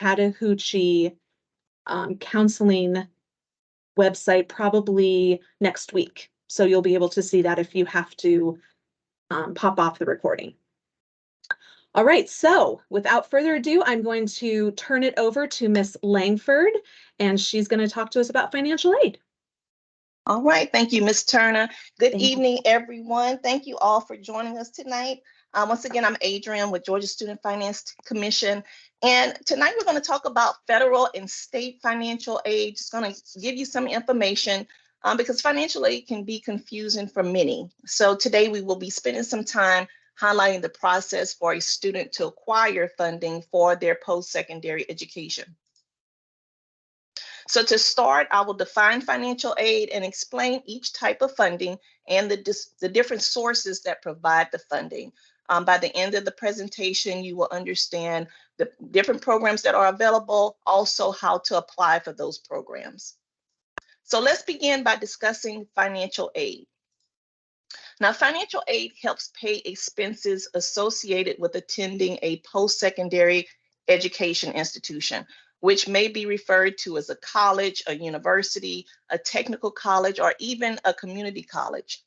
Chattahoochee counseling website probably next week. So you'll be able to see that if you have to pop off the recording. All right, so without further ado, I'm going to turn it over to Miss Langford, and she's going to talk to us about financial aid. All right, thank you, Ms. Turner. Good Thank evening, everyone. Thank you all for joining us tonight. Once again, I'm Adrienne with Georgia Student Finance Commission, and tonight we're going to talk about federal and state financial aid. Just going to give you some information because financial aid can be confusing for many. So today we will be spending some time highlighting the process for a student to acquire funding for their post-secondary education. So to start, I will define financial aid and explain each type of funding and the different sources that provide the funding. By the end of the presentation, you will understand the different programs that are available, also how to apply for those programs. So let's begin by discussing financial aid. Now, financial aid helps pay expenses associated with attending a post-secondary education institution, which may be referred to as a college, a university, a technical college, or even a community college.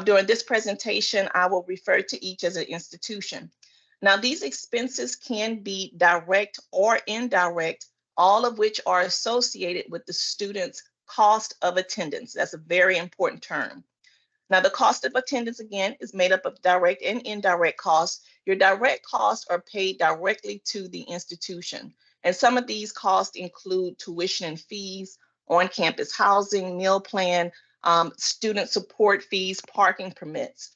During this presentation, I will refer to each as an institution. Now, these expenses can be direct or indirect, all of which are associated with the student's cost of attendance. That's a very important term. Now, the cost of attendance, again, is made up of direct and indirect costs. Your direct costs are paid directly to the institution. And some of these costs include tuition and fees, on-campus housing, meal plan, student support fees, parking permits.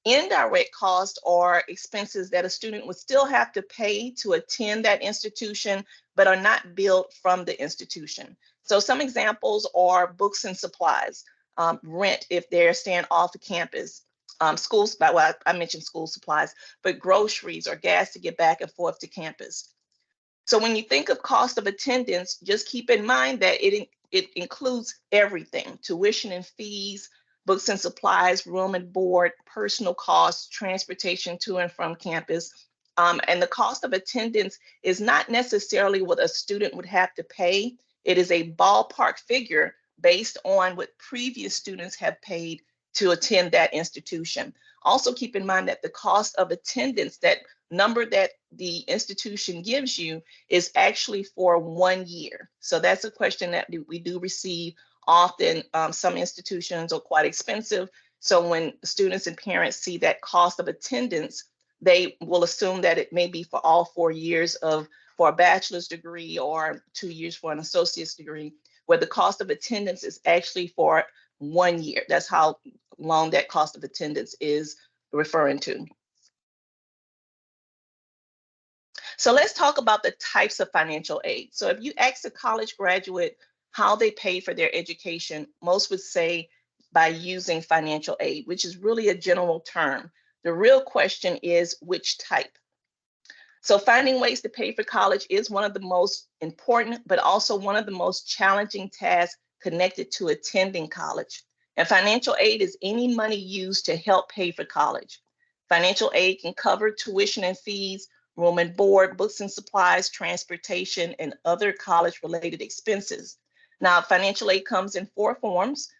Indirect costs are expenses that a student would still have to pay to attend that institution, but are not billed from the institution. So some examples are books and supplies. Rent if they're staying off the campus, schools, well, I mentioned school supplies, but groceries or gas to get back and forth to campus. So when you think of cost of attendance, just keep in mind that it includes everything: tuition and fees, books and supplies, room and board, personal costs, transportation to and from campus. And the cost of attendance is not necessarily what a student would have to pay. It is a ballpark figure based on what previous students have paid to attend that institution. Also keep in mind that the cost of attendance, that number that the institution gives you, is actually for 1 year. So that's a question that we do receive often. Some institutions are quite expensive. So when students and parents see that cost of attendance, they will assume that it may be for all 4 years for a bachelor's degree or 2 years for an associate's degree, where the cost of attendance is actually for 1 year. That's how long that cost of attendance is referring to. So let's talk about the types of financial aid. So if you ask a college graduate how they pay for their education, most would say by using financial aid, which is really a general term. The real question is which type. So finding ways to pay for college is one of the most important, but also one of the most challenging tasks connected to attending college. And financial aid is any money used to help pay for college. Financial aid can cover tuition and fees, room and board, books and supplies, transportation, and other college-related expenses. Now, financial aid comes in 4 forms.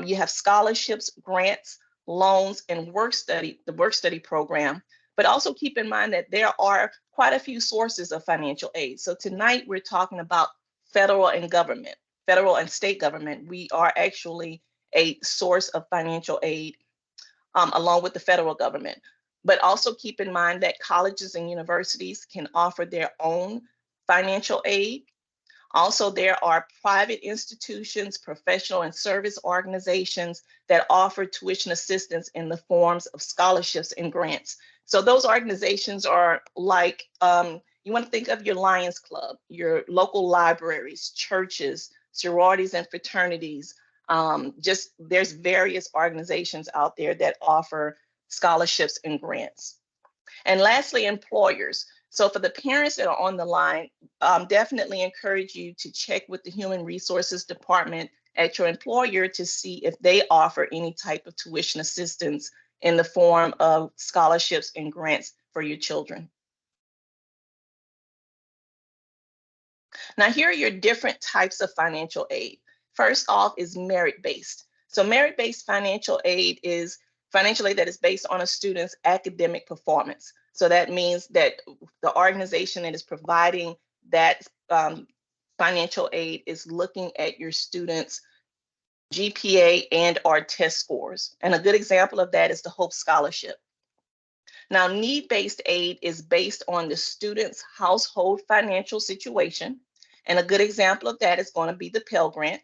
You have scholarships, grants, loans, and the work study program. But also keep in mind that there are quite a few sources of financial aid. So tonight we're talking about federal and state government. We are actually a source of financial aid along with the federal government. But also keep in mind that colleges and universities can offer their own financial aid. Also, there are private institutions, professional and service organizations that offer tuition assistance in the forms of scholarships and grants. So those organizations are like, you want to think of your Lions Club, your local libraries, churches, sororities and fraternities. There's various organizations out there that offer scholarships and grants. And lastly, employers. So for the parents that are on the line, definitely encourage you to check with the Human Resources Department at your employer to see if they offer any type of tuition assistance in the form of scholarships and grants for your children. Now, here are your different types of financial aid. First off is merit-based. So merit-based financial aid is financial aid that is based on a student's academic performance. So that means that the organization that is providing that financial aid is looking at your students' GPA and/or test scores. And a good example of that is the Hope Scholarship. Now, need-based aid is based on the student's household financial situation. And a good example of that is going to be the Pell Grant.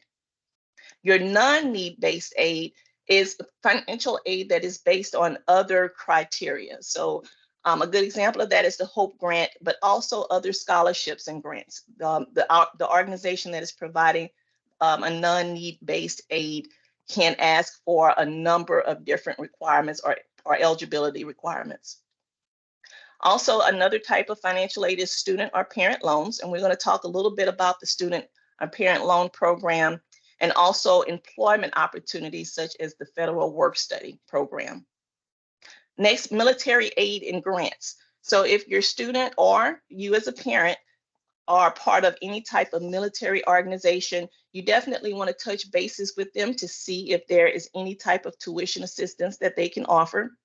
Your non-need-based aid is financial aid that is based on other criteria. So a good example of that is the Hope Grant, but also other scholarships and grants. The organization that is providing a non-need-based aid can ask for a number of different requirements or eligibility requirements. Also, another type of financial aid is student or parent loans, and we're going to talk a little bit about the student or parent loan program, and also employment opportunities such as the Federal Work-Study program. Next, military aid and grants. So if your student or you as a parent are part of any type of military organization, you definitely want to touch bases with them to see if there is any type of tuition assistance that they can offer.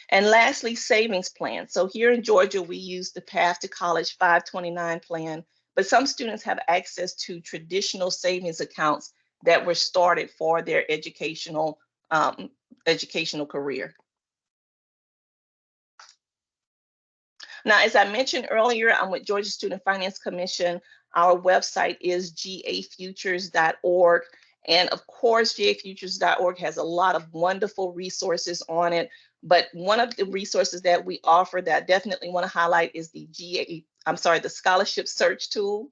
And lastly, savings plan. So here in Georgia, we use the Path to College 529 plan, but some students have access to traditional savings accounts that were started for their educational career. Now, as I mentioned earlier, I'm with Georgia Student Finance Commission. Our website is gafutures.org. And of course, gafutures.org has a lot of wonderful resources on it. But one of the resources that we offer that I definitely want to highlight is the the scholarship search tool.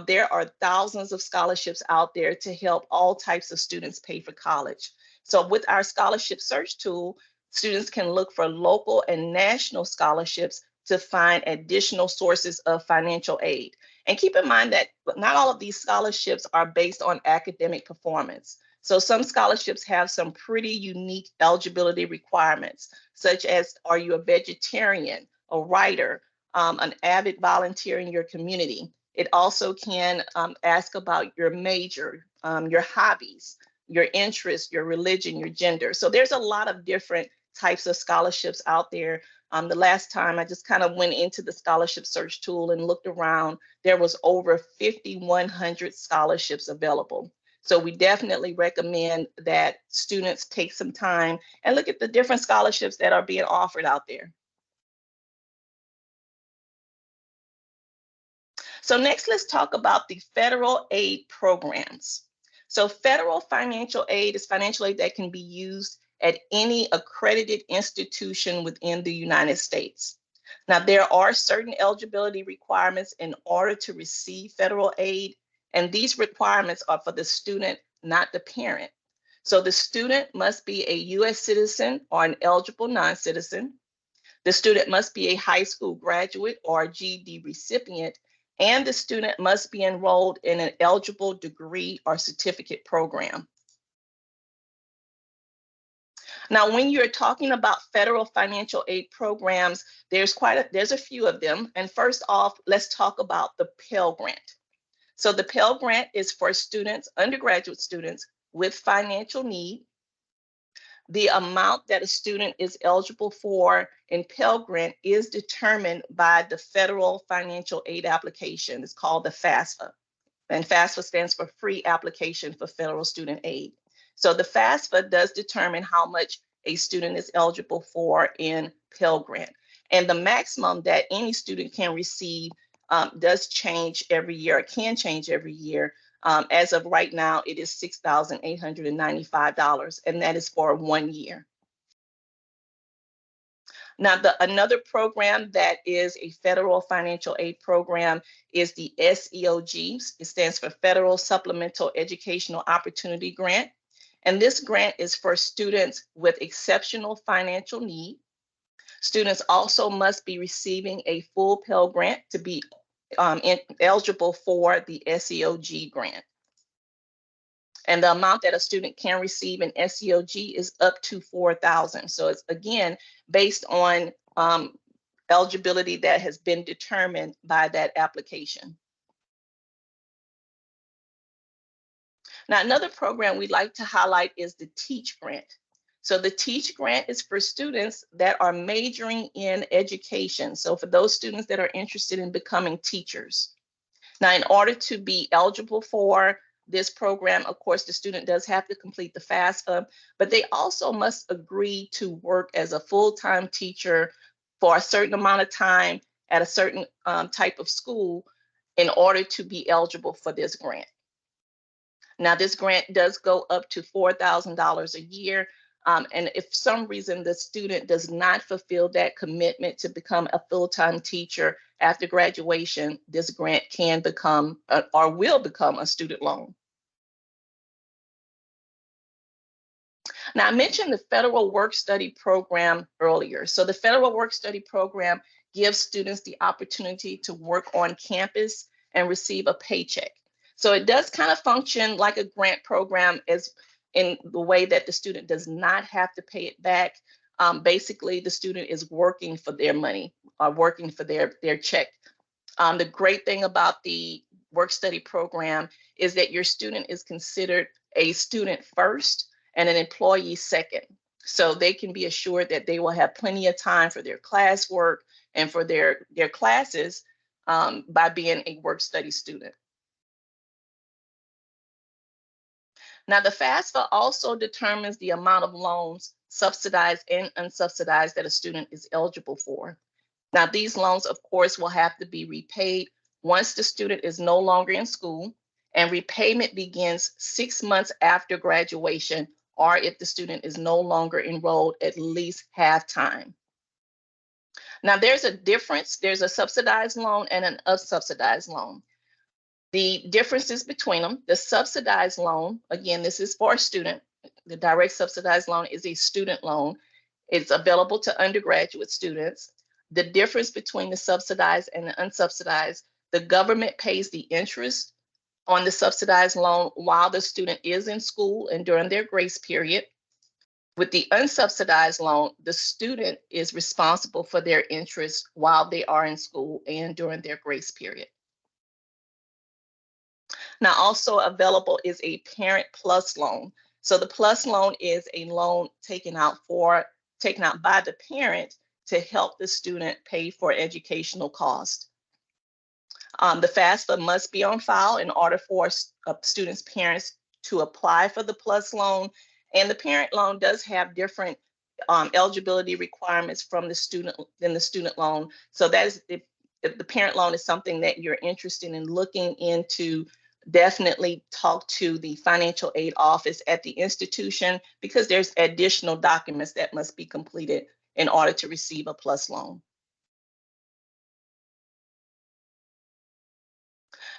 There are thousands of scholarships out there to help all types of students pay for college. So with our scholarship search tool, students can look for local and national scholarships to find additional sources of financial aid. And keep in mind that not all of these scholarships are based on academic performance. So some scholarships have some pretty unique eligibility requirements, such as, are you a vegetarian, a writer, an avid volunteer in your community? It also can ask about your major, your hobbies, your interests, your religion, your gender. So there's a lot of different types of scholarships out there. The last time I just kind of went into the scholarship search tool and looked around, there was over 5,100 scholarships available. So we definitely recommend that students take some time and look at the different scholarships that are being offered out there. So next, let's talk about the federal aid programs. So federal financial aid is financial aid that can be used at any accredited institution within the United States. Now, there are certain eligibility requirements in order to receive federal aid, and these requirements are for the student, not the parent. So the student must be a US citizen or an eligible non-citizen. The student must be a high school graduate or a GED recipient, and the student must be enrolled in an eligible degree or certificate program. Now, when you're talking about federal financial aid programs, there's a few of them. And first off, let's talk about the Pell Grant. So the Pell Grant is for students, undergraduate students with financial need. The amount that a student is eligible for in Pell Grant is determined by the federal financial aid application. It's called the FAFSA. And FAFSA stands for Free Application for Federal Student Aid. So the FAFSA does determine how much a student is eligible for in Pell Grant. And the maximum that any student can receive does change every year. It can change every year. As of right now, it is $6,895, and that is for 1 year. Now, another program that is a federal financial aid program is the SEOG. It stands for Federal Supplemental Educational Opportunity Grant. And this grant is for students with exceptional financial need. Students also must be receiving a full Pell Grant to be eligible for the SEOG grant. And the amount that a student can receive in SEOG is up to $4,000. So it's, again, based on eligibility that has been determined by that application. Now, another program we'd like to highlight is the TEACH grant. So the TEACH grant is for students that are majoring in education. So for those students that are interested in becoming teachers. Now, in order to be eligible for this program, of course, the student does have to complete the FAFSA, but they also must agree to work as a full-time teacher for a certain amount of time at a certain type of school in order to be eligible for this grant. Now, this grant does go up to $4,000 a year. And if for some reason the student does not fulfill that commitment to become a full-time teacher after graduation, this grant can become or will become a student loan. Now, I mentioned the Federal Work-Study Program earlier. So the Federal Work-Study Program gives students the opportunity to work on campus and receive a paycheck. So it does kind of function like a grant program as in the way that the student does not have to pay it back. Basically, the student is working for their money or working for their check. The great thing about the work-study program is that your student is considered a student first and an employee second. So they can be assured that they will have plenty of time for their classwork and for their classes by being a work-study student. Now, the FAFSA also determines the amount of loans, subsidized and unsubsidized, that a student is eligible for. Now, these loans, of course, will have to be repaid once the student is no longer in school, and repayment begins 6 months after graduation, or if the student is no longer enrolled at least half-time. Now, there's a difference. There's a subsidized loan and an unsubsidized loan. The differences between them: the subsidized loan, again, this is for a student. The direct subsidized loan is a student loan. It's available to undergraduate students. The difference between the subsidized and the unsubsidized: the government pays the interest on the subsidized loan while the student is in school and during their grace period. With the unsubsidized loan, the student is responsible for their interest while they are in school and during their grace period. Now, also available is a Parent Plus loan. So the Plus loan is a loan taken out by the parent to help the student pay for educational costs. The FAFSA must be on file in order for students' parents to apply for the Plus loan. And the parent loan does have different eligibility requirements from the student loan. So that is, if the parent loan is something that you're interested in looking into, definitely talk to the financial aid office at the institution, because there's additional documents that must be completed in order to receive a Plus loan.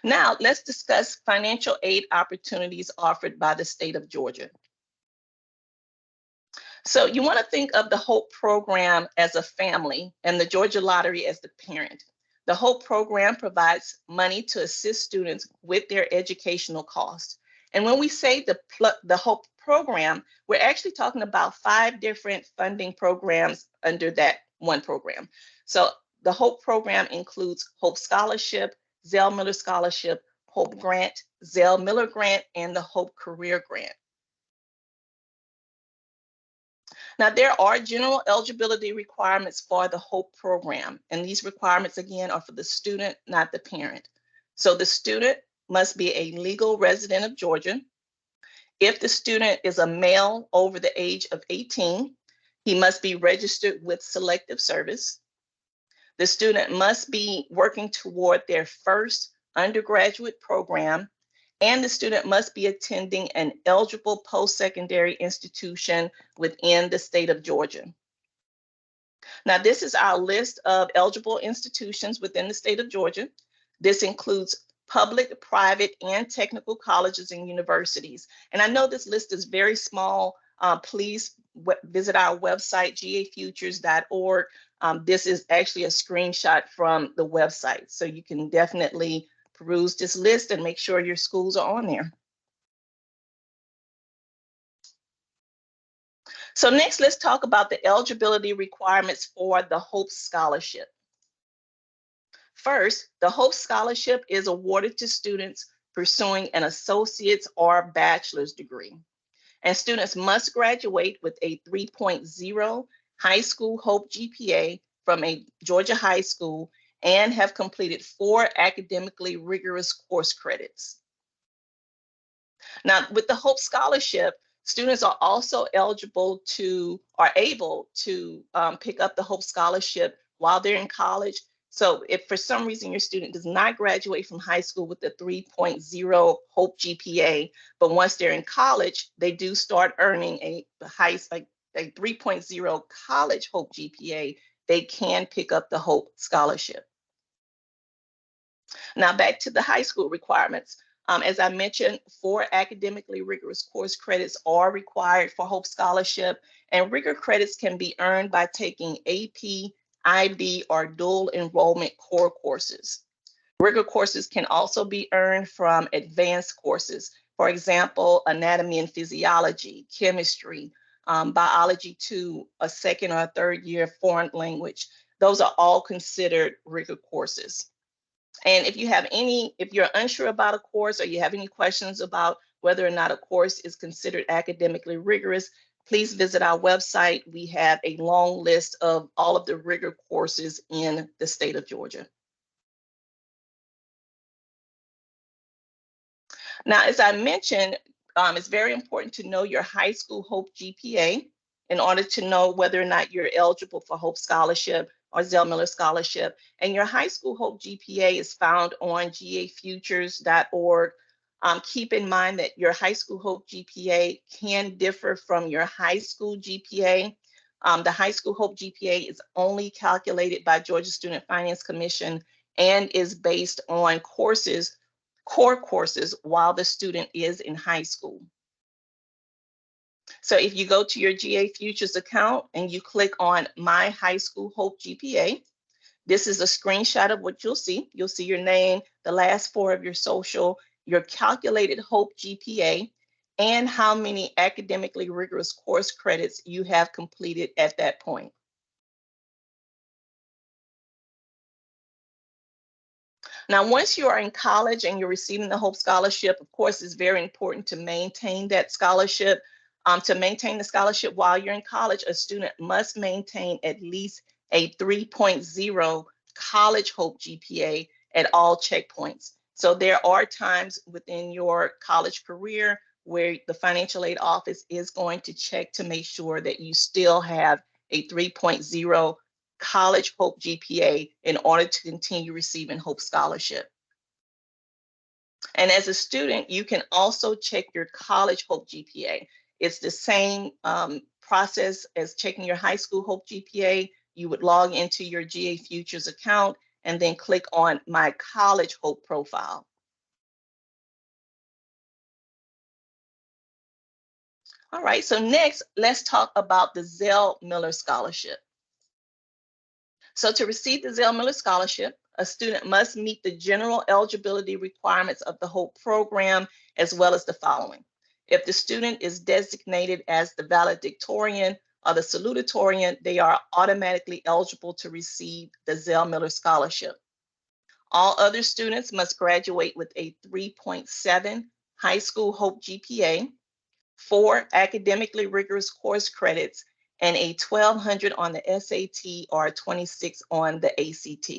Now, let's discuss financial aid opportunities offered by the state of Georgia. So you want to think of the HOPE program as a family and the Georgia Lottery as the parent. The HOPE program provides money to assist students with their educational costs. And when we say the HOPE program, we're actually talking about 5 different funding programs under that one program. So the HOPE program includes HOPE Scholarship, Zell Miller Scholarship, HOPE Grant, Zell Miller Grant, and the HOPE Career Grant. Now, there are general eligibility requirements for the HOPE program, and these requirements, again, are for the student, not the parent. So the student must be a legal resident of Georgia. If the student is a male over the age of 18, he must be registered with Selective Service. The student must be working toward their first undergraduate program, and the student must be attending an eligible post-secondary institution within the state of Georgia. Now, this is our list of eligible institutions within the state of Georgia. This includes public, private, and technical colleges and universities. And I know this list is very small. Please visit our website, gafutures.org. This is actually a screenshot from the website, so you can definitely peruse this list and make sure your schools are on there. So next, let's talk about the eligibility requirements for the HOPE Scholarship. First, the HOPE Scholarship is awarded to students pursuing an associate's or bachelor's degree. And students must graduate with a 3.0 high school Hope GPA from a Georgia high school and have completed 4 academically rigorous course credits. Now, with the Hope Scholarship, students are also able to pick up the Hope Scholarship while they're in college. So if for some reason your student does not graduate from high school with the 3.0 Hope GPA, but once they're in college, they do start earning a 3.0 college Hope GPA, they can pick up the Hope Scholarship. Now back to the high school requirements. As I mentioned, 4 academically rigorous course credits are required for Hope Scholarship, and rigor credits can be earned by taking AP, IB, or dual enrollment core courses. Rigor courses can also be earned from advanced courses, for example, anatomy and physiology, chemistry, biology to a second or third year foreign language. Those are all considered rigor courses. And if you're unsure about a course or you have any questions about whether or not a course is considered academically rigorous, please visit our website. We have a long list of all of the rigor courses in the state of Georgia. Now, as I mentioned, it's very important to know your high school Hope GPA in order to know whether or not you're eligible for Hope Scholarship or Zell Miller Scholarship. And your high school Hope GPA is found on gafutures.org. Keep in mind that your high school Hope GPA can differ from your high school GPA. The high school Hope GPA is only calculated by Georgia Student Finance Commission and is based on core courses while the student is in high school. So if you go to your GA Futures account and you click on My High School Hope GPA, this is a screenshot of what you'll see. You'll see your name, the last 4 of your social, your calculated Hope GPA, and how many academically rigorous course credits you have completed at that point. Now, once you are in college and you're receiving the Hope Scholarship, of course, it's very important to maintain that scholarship. To maintain the scholarship while you're in college, a student must maintain at least a 3.0 college Hope GPA at all checkpoints. So there are times within your college career where the financial aid office is going to check to make sure that you still have a 3.0 college Hope GPA in order to continue receiving Hope Scholarship. And as a student, you can also check your college Hope GPA. It's the same process as checking your high school Hope GPA. You would log into your GA Futures account and then click on My College Hope profile. All right, so next, let's talk about the Zell Miller Scholarship. So to receive the Zell Miller Scholarship, a student must meet the general eligibility requirements of the Hope program, as well as the following. If the student is designated as the valedictorian or the salutatorian, they are automatically eligible to receive the Zell Miller Scholarship. All other students must graduate with a 3.7 high school Hope GPA, 4 academically rigorous course credits, and a 1200 on the SAT or 26 on the ACT.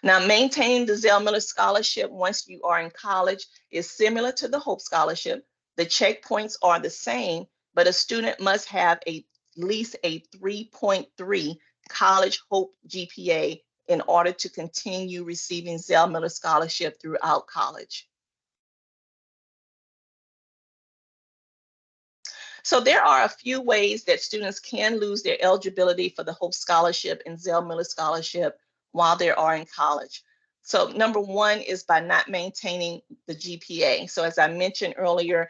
Now, maintaining the Zell Miller Scholarship once you are in college is similar to the Hope Scholarship. The checkpoints are the same, but a student must have at least a 3.3 college Hope GPA in order to continue receiving Zell Miller Scholarship throughout college. So there are a few ways that students can lose their eligibility for the Hope Scholarship and Zell Miller Scholarship while they are in college. So number one is by not maintaining the GPA. So as I mentioned earlier,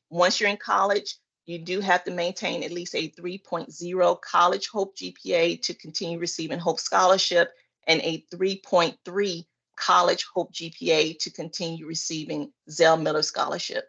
once you're in college, you do have to maintain at least a 3.0 college Hope GPA to continue receiving Hope Scholarship and a 3.3 college Hope GPA to continue receiving Zell Miller Scholarship.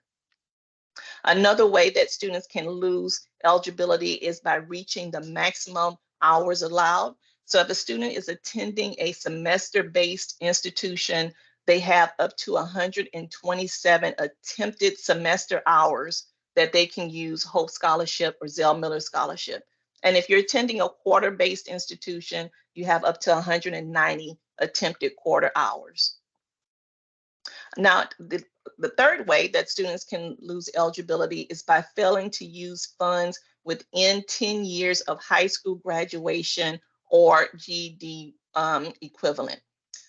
Another way that students can lose eligibility is by reaching the maximum hours allowed. So if a student is attending a semester-based institution, they have up to 127 attempted semester hours that they can use Hope Scholarship or Zell Miller Scholarship. And if you're attending a quarter-based institution, you have up to 190 attempted quarter hours. Now, the third way that students can lose eligibility is by failing to use funds within 10 years of high school graduation or GED equivalent.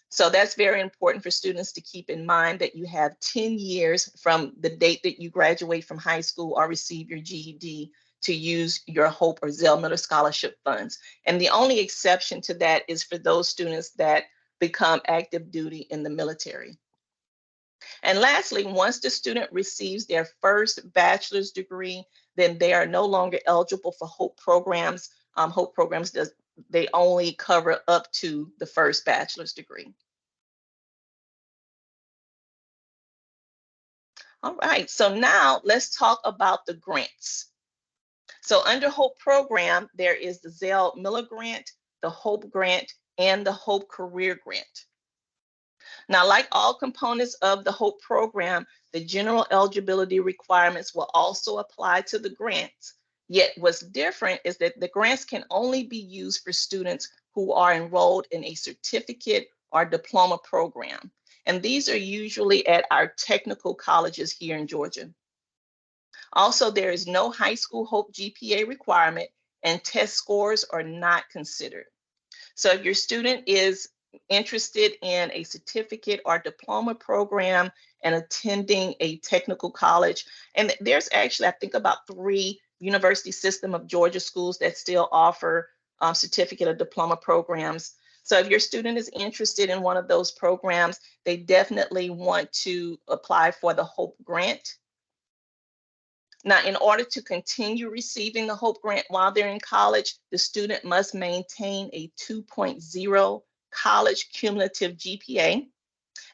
So that's very important for students to keep in mind, that you have 10 years from the date that you graduate from high school or receive your GED to use your Hope or Zell Miller Scholarship funds. And the only exception to that is for those students that become active duty in the military. And lastly, once the student receives their first bachelor's degree, then they are no longer eligible for Hope programs. Hope programs they only cover up to the first bachelor's degree. All right, so now let's talk about the grants. So under Hope program, there is the Zell Miller Grant, the Hope Grant, and the Hope Career Grant. Now, like all components of the Hope program, the general eligibility requirements will also apply to the grants. Yet what's different is that the grants can only be used for students who are enrolled in a certificate or diploma program. And these are usually at our technical colleges here in Georgia. Also, there is no high school Hope GPA requirement, and test scores are not considered. So if your student is interested in a certificate or diploma program and attending a technical college, and there's actually, I think, about 3 University System of Georgia schools that still offer certificate or diploma programs. So if your student is interested in one of those programs, they definitely want to apply for the Hope Grant. Now, in order to continue receiving the Hope Grant while they're in college, the student must maintain a 2.0 college cumulative GPA.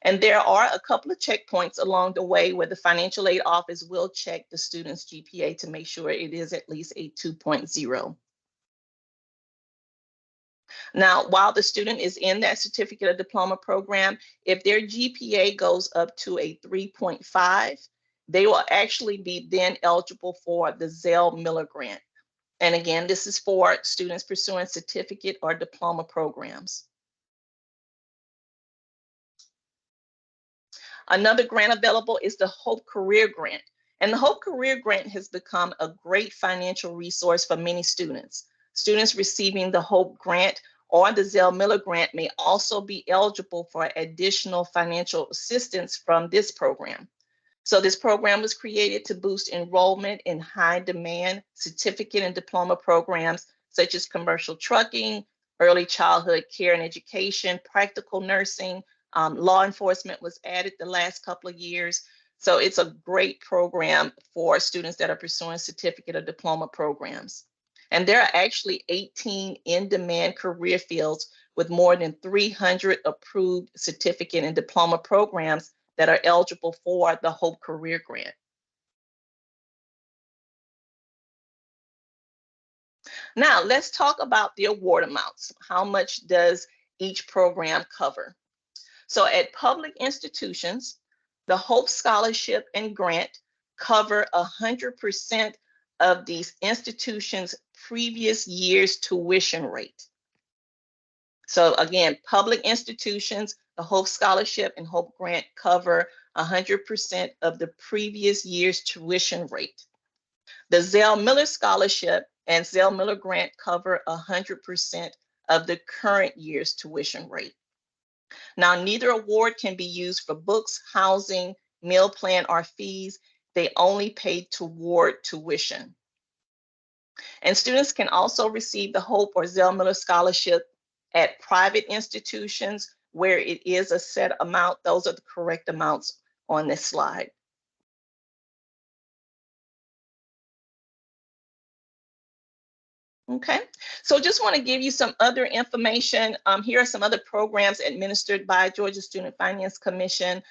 And there are a couple of checkpoints along the way where the financial aid office will check the student's GPA to make sure it is at least a 2.0. Now, while the student is in that certificate or diploma program, if their GPA goes up to a 3.5, they will actually be then eligible for the Zell Miller Grant. And again, this is for students pursuing certificate or diploma programs. Another grant available is the Hope Career Grant. And the Hope Career Grant has become a great financial resource for many students. Students receiving the Hope Grant or the Zell Miller Grant may also be eligible for additional financial assistance from this program. So this program was created to boost enrollment in high demand certificate and diploma programs such as commercial trucking, early childhood care and education, practical nursing, law enforcement was added the last couple of years. So it's a great program for students that are pursuing certificate or diploma programs. And there are actually 18 in-demand career fields with more than 300 approved certificate and diploma programs that are eligible for the Hope Career Grant. Now, let's talk about the award amounts. How much does each program cover? So at public institutions, the Hope Scholarship and Grant cover 100% of these institutions' previous year's tuition rate. So again, public institutions, the Hope Scholarship and Hope Grant cover 100% of the previous year's tuition rate. The Zell Miller Scholarship and Zell Miller Grant cover 100% of the current year's tuition rate. Now, neither award can be used for books, housing, meal plan, or fees. They only pay toward tuition. And students can also receive the Hope or Zell Miller Scholarship at private institutions where it is a set amount. Those are the correct amounts on this slide. Okay, so just want to give you some other information. Here are some other programs administered by Georgia Student Finance Commission.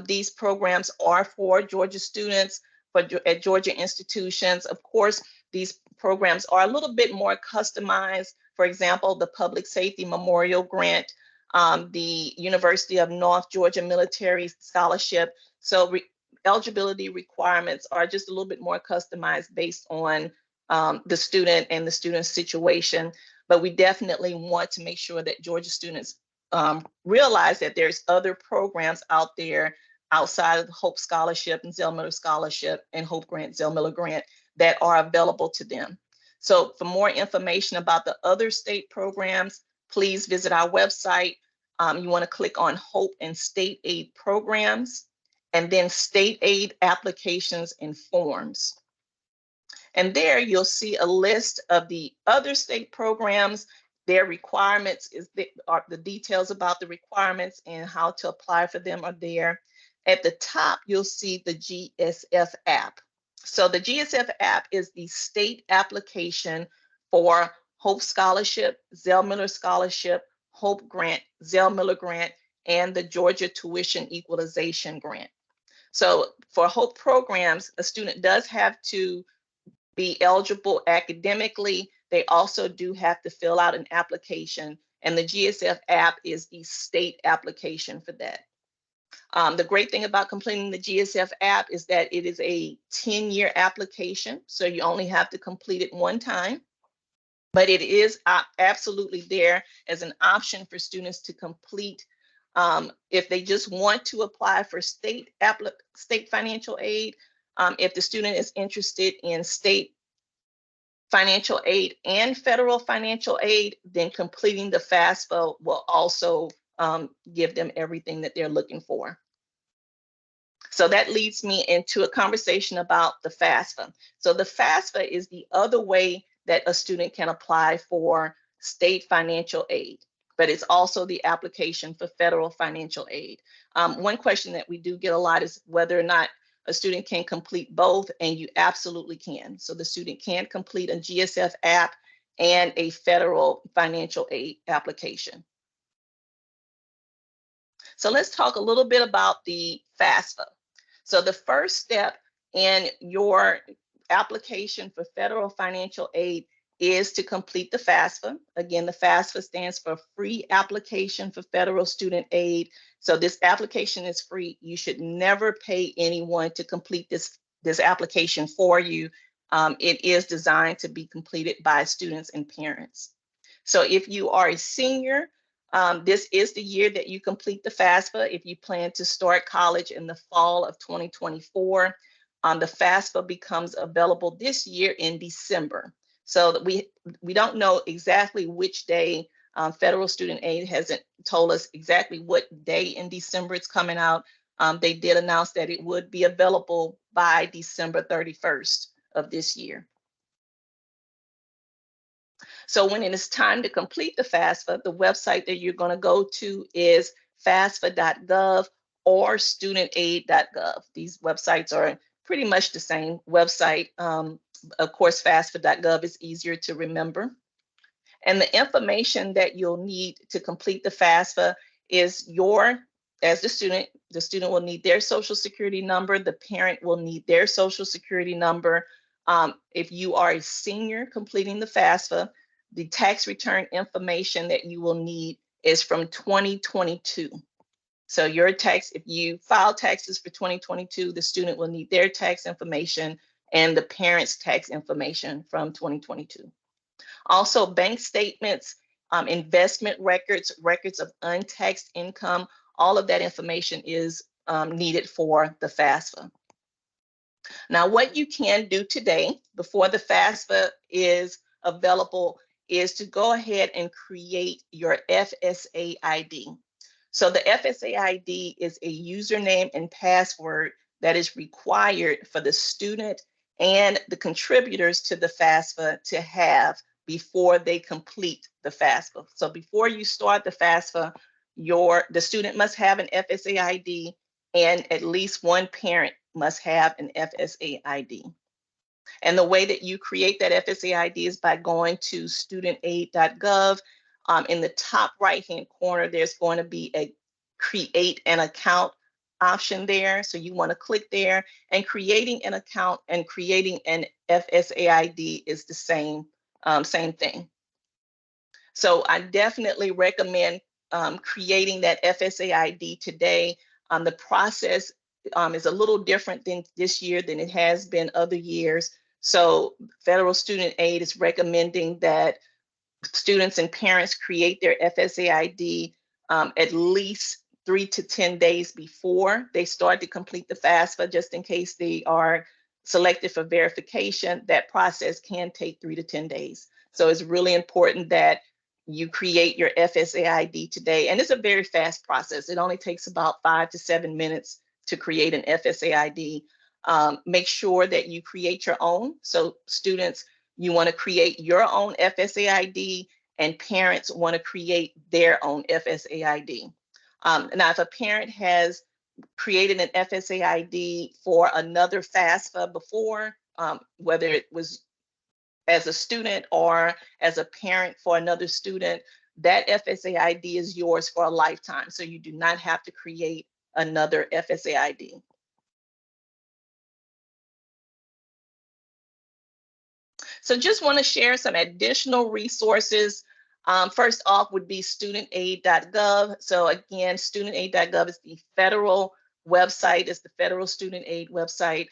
These programs are for Georgia students at Georgia institutions. Of course, these programs are a little bit more customized For example, the Public Safety Memorial Grant, the University of North Georgia Military Scholarship. So eligibility requirements are just a little bit more customized based on the student and the student's situation. But we definitely want to make sure that Georgia students realize that there's other programs out there outside of the Hope Scholarship and Zell Miller Scholarship and Hope Grant, Zell Miller Grant that are available to them. So for more information about the other state programs, please visit our website. You want to click on Hope and State Aid Programs, and then State Aid Applications and Forms. And there you'll see a list of the other state programs. Their requirements are the details about the requirements and how to apply for them are there. At the top, you'll see the GSF app. So the GSF app is the state application for Hope Scholarship, Zell Miller Scholarship, Hope Grant, Zell Miller Grant, and the Georgia Tuition Equalization Grant. So for Hope programs, a student does have to be eligible academically. They also do have to fill out an application, and the GSF app is the state application for that. The great thing about completing the GSF app is that it is a 10-year application, so you only have to complete it one time, but it is absolutely there as an option for students to complete if they just want to apply for state financial aid. If the student is interested in state financial aid and federal financial aid, then completing the FAFSA will also give them everything that they're looking for. So that leads me into a conversation about the FAFSA. So the FAFSA is the other way that a student can apply for state financial aid, but it's also the application for federal financial aid. One question that we do get a lot is whether or not a student can complete both, and you absolutely can. So the student can complete a GSF app and a federal financial aid application. So let's talk a little bit about the FAFSA. So the first step in your application for federal financial aid is to complete the FAFSA. Again, the FAFSA stands for Free Application for Federal Student Aid. So this application is free. You should never pay anyone to complete this application for you. It is designed to be completed by students and parents. So if you are a senior, this is the year that you complete the FAFSA. If you plan to start college in the fall of 2024, the FAFSA becomes available this year in December. So that we don't know exactly which day. Federal Student Aid hasn't told us exactly what day in December it's coming out. They did announce that it would be available by December 31st of this year. So when it is time to complete the FAFSA, the website that you're going to go to is FAFSA.gov or studentaid.gov. These websites are pretty much the same website. Of course, FAFSA.gov is easier to remember. And the information that you'll need to complete the FAFSA is as the student will need their social security number, the parent will need their social security number. If you are a senior completing the FAFSA, the tax return information that you will need is from 2022. So your tax, if you file taxes for 2022, the student will need their tax information and the parent's tax information from 2022. Also, bank statements, investment records, records of untaxed income, all of that information is needed for the FAFSA. Now, what you can do today before the FAFSA is available is to go ahead and create your FSA ID. So the FSA ID is a username and password that is required for the student and the contributors to the FAFSA to have before they complete the FAFSA. So before you start the FAFSA, the student must have an FSA ID and at least one parent must have an FSA ID. And the way that you create that FSA ID is by going to studentaid.gov. In the top right-hand corner, there's going to be a create an account option there. So you want to click there, and creating an account and creating an FSA ID is the same thing. So I definitely recommend creating that FSA ID today. The process is a little different than this year than it has been other years. So Federal Student Aid is recommending that students and parents create their FSA ID at least 3 to 10 days before they start to complete the FAFSA, just in case they are selected for verification. That process can take 3 to 10 days. So it's really important that you create your FSA ID today. And it's a very fast process. It only takes about 5 to 7 minutes to create an FSA ID. Make sure that you create your own. So students, you want to create your own FSA ID, and parents want to create their own FSA ID. Now, if a parent has created an FSA ID for another FAFSA before, whether it was as a student or as a parent for another student, that FSA ID is yours for a lifetime. So you do not have to create another FSA ID. So just want to share some additional resources. First off would be studentaid.gov. So again, studentaid.gov is the federal website, it's the federal student aid website.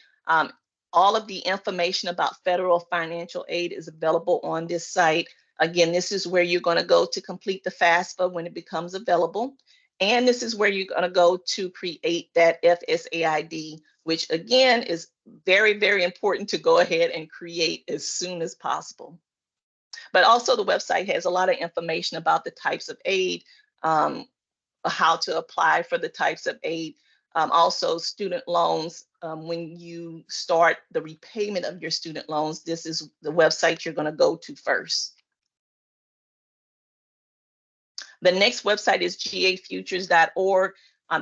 All of the information about federal financial aid is available on this site. Again, this is where you're going to go to complete the FAFSA when it becomes available. And this is where you're going to go to create that FSA ID, which again is very, very important to go ahead and create as soon as possible. But also the website has a lot of information about the types of aid, how to apply for the types of aid, also student loans. When you start the repayment of your student loans, this is the website you're going to go to first. The next website is gafutures.org.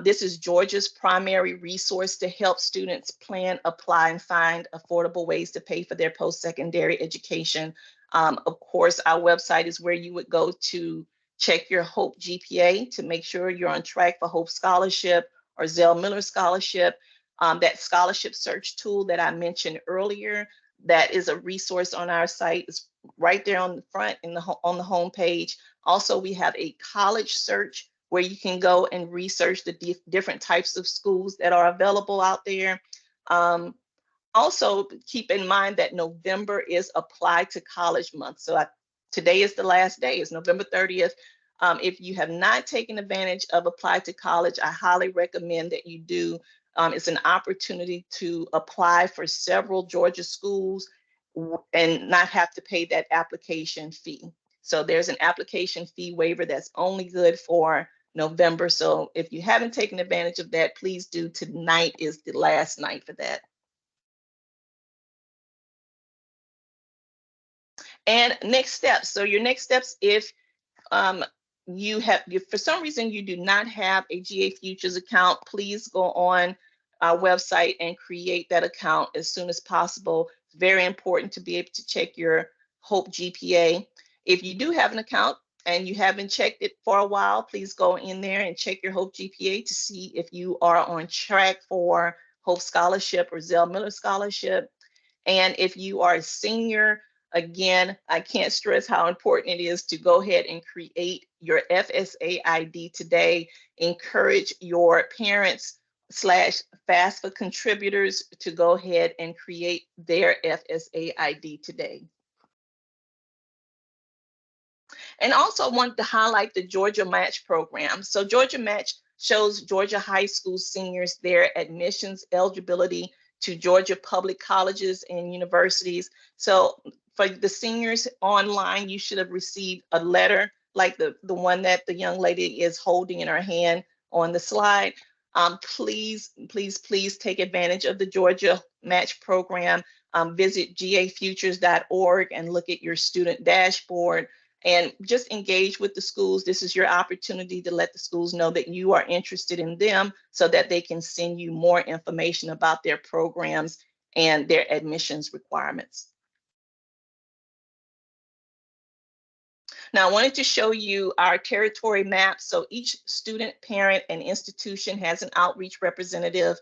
This is Georgia's primary resource to help students plan, apply, and find affordable ways to pay for their post-secondary education. Of course, our website is where you would go to check your HOPE GPA to make sure you're on track for HOPE Scholarship or Zell Miller Scholarship. That scholarship search tool that I mentioned earlier, that is a resource on our site. It's right there on the front on the home page. Also, we have a college search where you can go and research the different types of schools that are available out there. Also, keep in mind that November is Apply to College month. So today is the last day, it's November 30th. If you have not taken advantage of Apply to College, I highly recommend that you do. It's an opportunity to apply for several Georgia schools and not have to pay that application fee. So there's an application fee waiver that's only good for November. So if you haven't taken advantage of that, please do. Tonight is the last night for that. And next steps. So your next steps, if for some reason you do not have a GA Futures account, please go on our website and create that account as soon as possible. It's very important to be able to check your HOPE GPA. If you do have an account and you haven't checked it for a while, please go in there and check your HOPE GPA to see if you are on track for HOPE Scholarship or Zell Miller Scholarship. And if you are a senior, again, I can't stress how important it is to go ahead and create your FSA ID today. Encourage your parents / FAFSA contributors to go ahead and create their FSA ID today. And also want to highlight the Georgia Match program. So Georgia Match shows Georgia high school seniors their admissions eligibility to Georgia public colleges and universities. So for the seniors online, you should have received a letter like the one that the young lady is holding in her hand on the slide. Please take advantage of the Georgia Match program. Visit gafutures.org and look at your student dashboard and just engage with the schools. This is your opportunity to let the schools know that you are interested in them so that they can send you more information about their programs and their admissions requirements. Now, I wanted to show you our territory map. So each student, parent, and institution has an outreach representative.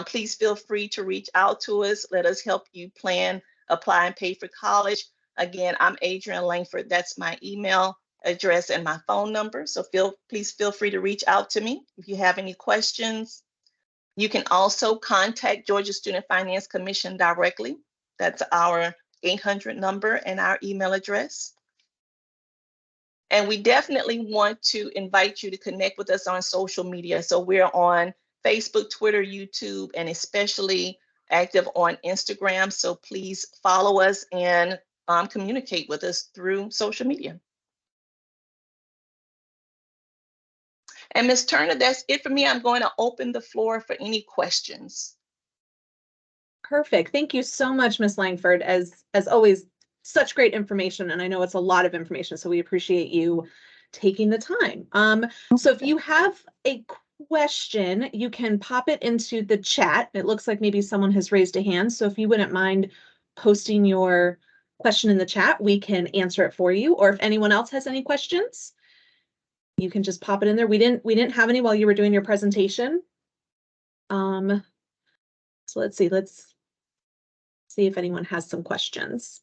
Please feel free to reach out to us. Let us help you plan, apply, and pay for college. Again, I'm Adrienne Langford. That's my email address and my phone number. So please feel free to reach out to me if you have any questions. You can also contact Georgia Student Finance Commission directly. That's our 800 number and our email address. And we definitely want to invite you to connect with us on social media. So we're on Facebook, Twitter, YouTube, and especially active on Instagram. So please follow us and communicate with us through social media. And Ms. Turner, that's it for me. I'm going to open the floor for any questions. Perfect. Thank you so much, Ms. Langford. As always, such great information, and I know it's a lot of information, so we appreciate you taking the time. So if you have a question, you can pop it into the chat. It looks like maybe someone has raised a hand, so if you wouldn't mind posting your question in the chat, we can answer it for you. Or if anyone else has any questions, you can just pop it in there. We didn't have any while you were doing your presentation. So let's see if anyone has some questions.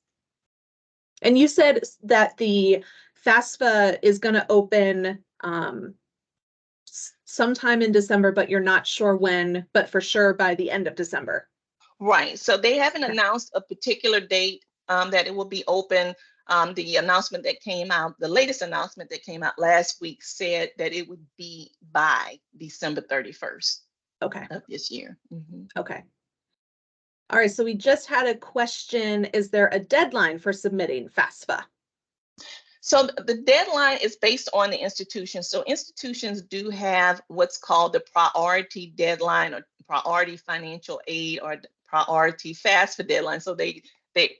And you said that the FAFSA is going to open sometime in December, but you're not sure when, but for sure by the end of December. Right. So they haven't announced a particular date that it will be open. The announcement that came out, the latest announcement that came out last week said that it would be by December 31st of this year. Okay. All right, so we just had a question. Is there a deadline for submitting FAFSA? So the deadline is based on the institution. So institutions do have what's called the priority deadline or priority financial aid or priority FAFSA deadline. So they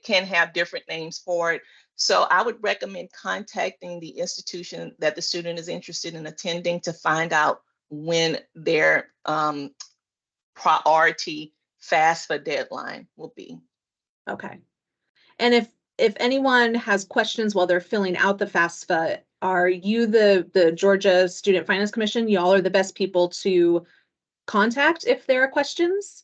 can have different names for it. So I would recommend contacting the institution that the student is interested in attending to find out when their priority FAFSA deadline will be. Okay. And if anyone has questions while they're filling out the FAFSA, are you the Georgia Student Finance Commission? Y'all are the best people to contact if there are questions?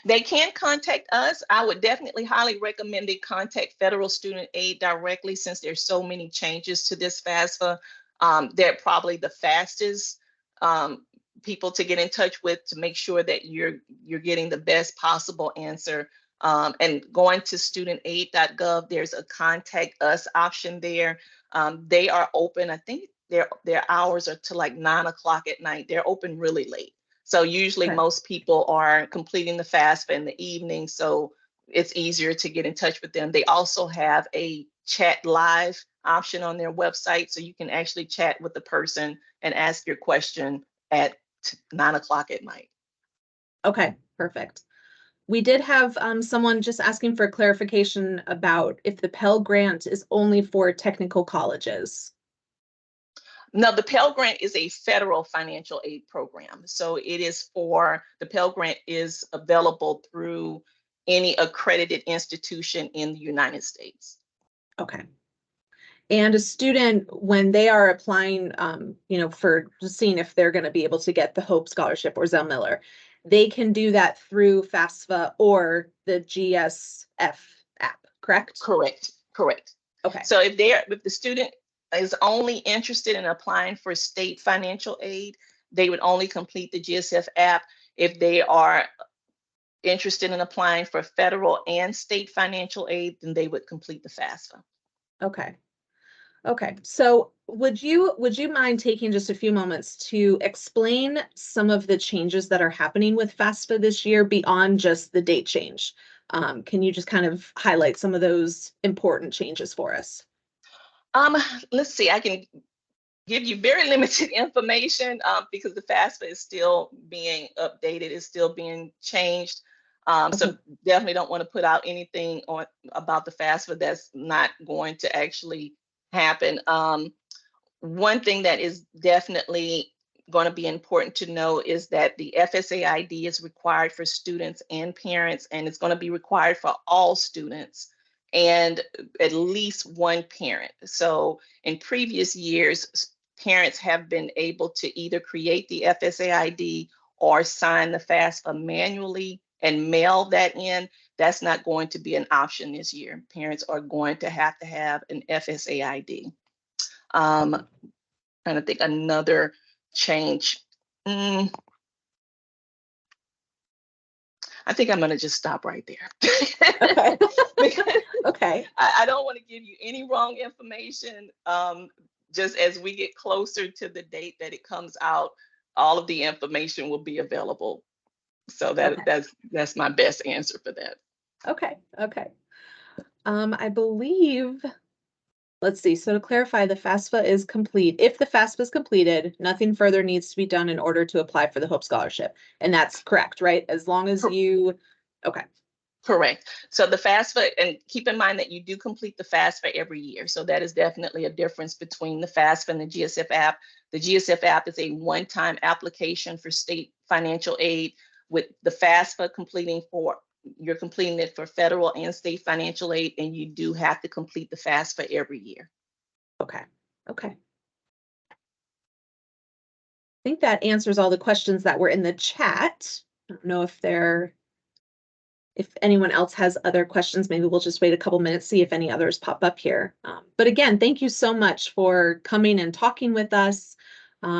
They can contact us. I would definitely highly recommend they contact Federal Student Aid directly since there's so many changes to this FAFSA. They're probably the fastest people to get in touch with to make sure that you're getting the best possible answer. And going to studentaid.gov, there's a contact us option there. They are open. I think their hours are to like 9 o'clock at night. They're open really late. So usually most people are completing the FAFSA in the evening, so it's easier to get in touch with them. They also have a chat live option on their website, so you can actually chat with the person and ask your question at 9 o'clock at night. Okay, perfect. We did have someone just asking for clarification about if the Pell Grant is only for technical colleges. No, the Pell Grant is a federal financial aid program. So it is the Pell Grant is available through any accredited institution in the United States. Okay. And a student, when they are applying, for seeing if they're going to be able to get the Hope Scholarship or Zell Miller, they can do that through FAFSA or the GSF app, correct? Correct. Okay. So if the student is only interested in applying for state financial aid, they would only complete the GSF app. If they are interested in applying for federal and state financial aid, then they would complete the FAFSA. Okay. So would you mind taking just a few moments to explain some of the changes that are happening with FAFSA this year beyond just the date change? Can you just kind of highlight some of those important changes for us? Let's see, I can give you very limited information because the FAFSA is still being updated, is still being changed. So definitely don't want to put out anything about the FAFSA that's not going to actually happen. One thing that is definitely going to be important to know is that the FSA ID is required for students and parents, and it's going to be required for all students and at least one parent. So in previous years, parents have been able to either create the FSA ID or sign the FAFSA manually and mail that in. That's not going to be an option this year. Parents are going to have an FSA ID. Trying to think another change. I think I'm going to just stop right there. Okay. Because Okay. I don't want to give you any wrong information. Just as we get closer to the date that it comes out, all of the information will be available. So Okay. that's my best answer for that. Okay. Okay. I believe, let's see. So to clarify, the FAFSA is complete. If the FAFSA is completed, nothing further needs to be done in order to apply for the Hope Scholarship. And that's correct, right? As long as you, okay. Correct. So the FAFSA, and keep in mind that you do complete the FAFSA every year. So that is definitely a difference between the FAFSA and the GSF app. The GSF app is a one-time application for state financial aid. With the FAFSA you're completing it for federal and state financial aid, and you do have to complete the FAFSA every year. Okay. Okay. I think that answers all the questions that were in the chat. I don't know if anyone else has other questions. Maybe we'll just wait a couple minutes, see if any others pop up here. But again, thank you so much for coming and talking with us,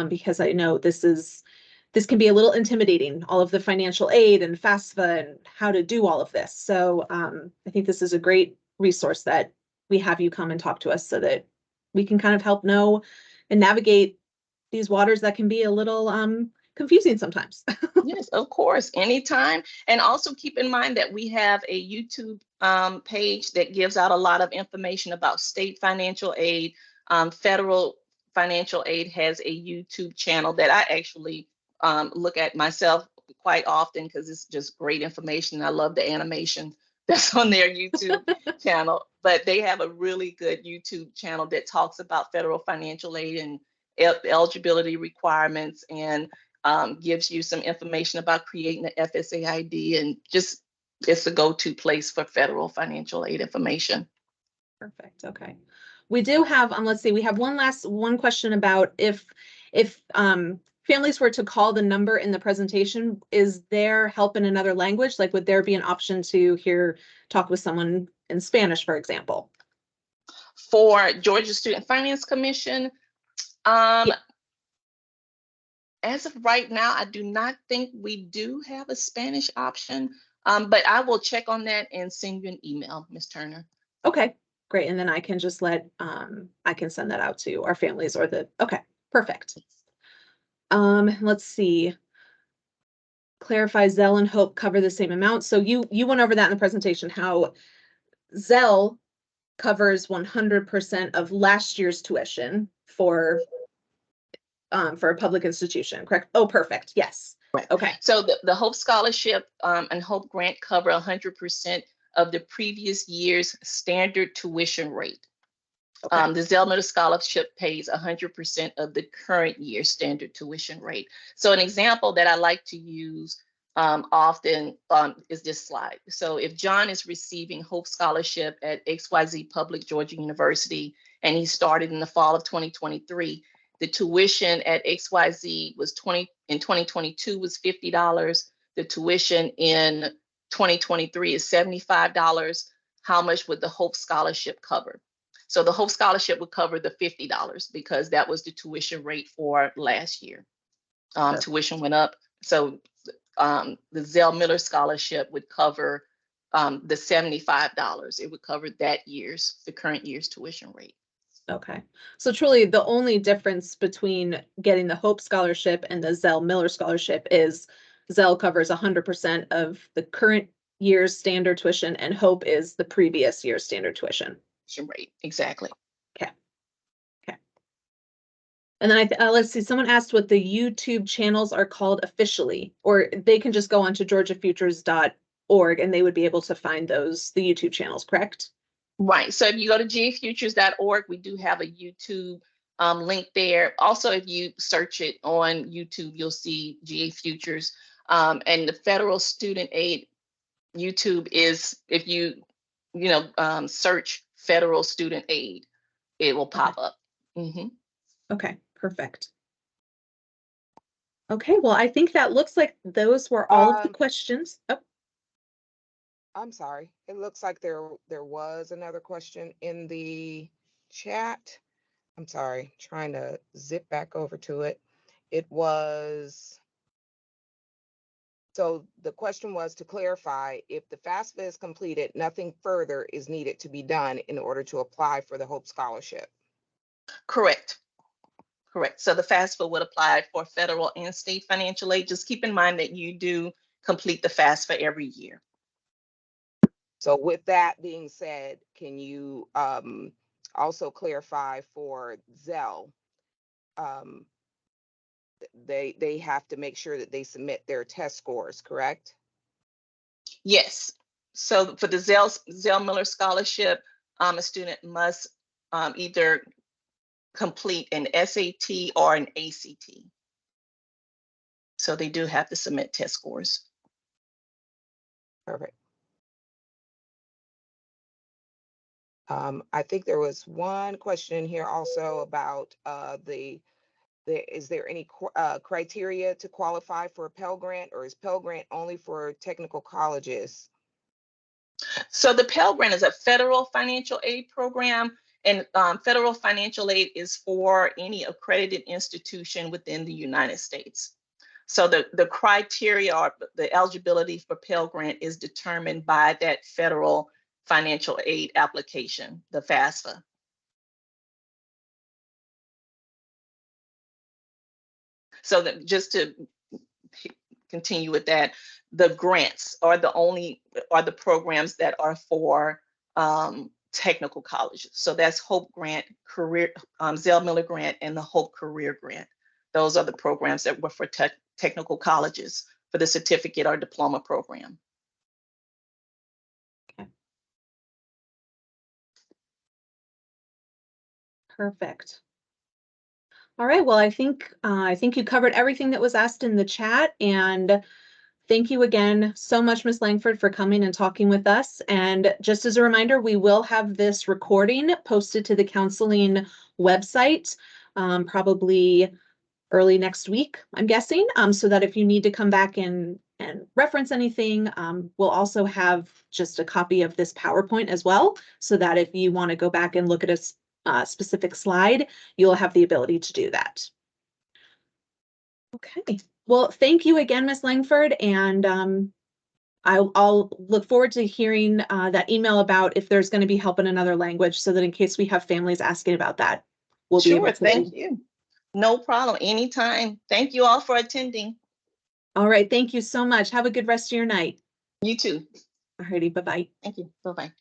because I know this can be a little intimidating, all of the financial aid and FAFSA and how to do all of this. So I think this is a great resource that we have you come and talk to us so that we can kind of help know and navigate these waters that can be a little confusing sometimes. Yes, of course, anytime. And also keep in mind that we have a YouTube page that gives out a lot of information about state financial aid. Federal financial aid has a YouTube channel that I actually look at myself quite often because it's just great information. I love the animation that's on their YouTube channel. But they have a really good YouTube channel that talks about federal financial aid and eligibility requirements, and gives you some information about creating the FSA ID, and just it's a go-to place for federal financial aid information. Perfect. Okay. We do have, let's see, we have one question about if families were to call the number in the presentation, is there help in another language? Like, would there be an option to talk with someone in Spanish, for example? For Georgia Student Finance Commission, Yeah. as of right now, I do not think we do have a Spanish option, but I will check on that and send you an email, Ms. Turner. Okay, great. And then I can just I can send that out to our families okay, perfect. Let's see. Clarify Zell and Hope cover the same amount. So you went over that in the presentation, how Zell covers 100% of last year's tuition for a public institution, correct? Oh, perfect. Yes. Right. Okay. So the Hope Scholarship and Hope Grant cover 100% of the previous year's standard tuition rate. Okay. The Zell Miller Scholarship pays 100% of the current year's standard tuition rate. So an example that I like to use often is this slide. So if John is receiving Hope Scholarship at XYZ Public Georgia University, and he started in the fall of 2023, the tuition at XYZ was in 2022 was $50. The tuition in 2023 is $75. How much would the Hope Scholarship cover? So the Hope Scholarship would cover the $50 because that was the tuition rate for last year. Tuition went up. So the Zell Miller Scholarship would cover the $75. It would cover the current year's tuition rate. Okay. So truly the only difference between getting the Hope Scholarship and the Zell Miller Scholarship is Zell covers 100% of the current year's standard tuition and Hope is the previous year's standard tuition. Rate, exactly. Okay. Okay. And then let's see, someone asked what the YouTube channels are called officially, or they can just go onto georgiafutures.org and they would be able to find the YouTube channels, correct? Right. So if you go to gafutures.org, we do have a YouTube link there. Also, if you search it on YouTube, you'll see GA Futures. And the federal student aid YouTube is, if you search federal student aid, it will pop up. Mm-hmm. Okay, perfect. Okay, well, I think that looks like those were all of the questions. Oh. I'm sorry. It looks like there was another question in the chat. I'm sorry, trying to zip back over to it. It was, so the question was to clarify, if the FAFSA is completed, nothing further is needed to be done in order to apply for the Hope Scholarship. Correct. Correct. So the FAFSA would apply for federal and state financial aid. Just keep in mind that you do complete the FAFSA every year. So with that being said, can you also clarify for Zell? They have to make sure that they submit their test scores, correct? Yes. So for the Zell Miller Scholarship, a student must either complete an SAT or an ACT. So they do have to submit test scores. Perfect. I think there was one question here also about is there any criteria to qualify for a Pell Grant, or is Pell Grant only for technical colleges? So the Pell Grant is a federal financial aid program, and federal financial aid is for any accredited institution within the United States. So the criteria or the eligibility for Pell Grant is determined by that federal financial aid application, the FAFSA. So that just to continue with that, the grants are the programs that are for technical colleges. So that's Hope Grant, Zell Miller Grant, and the Hope Career Grant. Those are the programs that were for technical colleges for the certificate or diploma program. Okay. Perfect. All right, well, I think you covered everything that was asked in the chat, and thank you again so much, Ms. Langford, for coming and talking with us. And just as a reminder, we will have this recording posted to the counseling website, probably early next week, I'm guessing, so that if you need to come back and reference anything, we'll also have just a copy of this PowerPoint as well, so that if you want to go back and look at a specific slide, you'll have the ability to do that. Okay, well, thank you again, Ms. Langford, and I'll look forward to hearing that email about if there's going to be help in another language, so that in case we have families asking about that, we'll be able Sure, to. thank you. No problem, anytime. Thank you all for attending. All right, thank you so much. Have a good rest of your night. You too. Alrighty, bye-bye. Thank you. Bye-bye.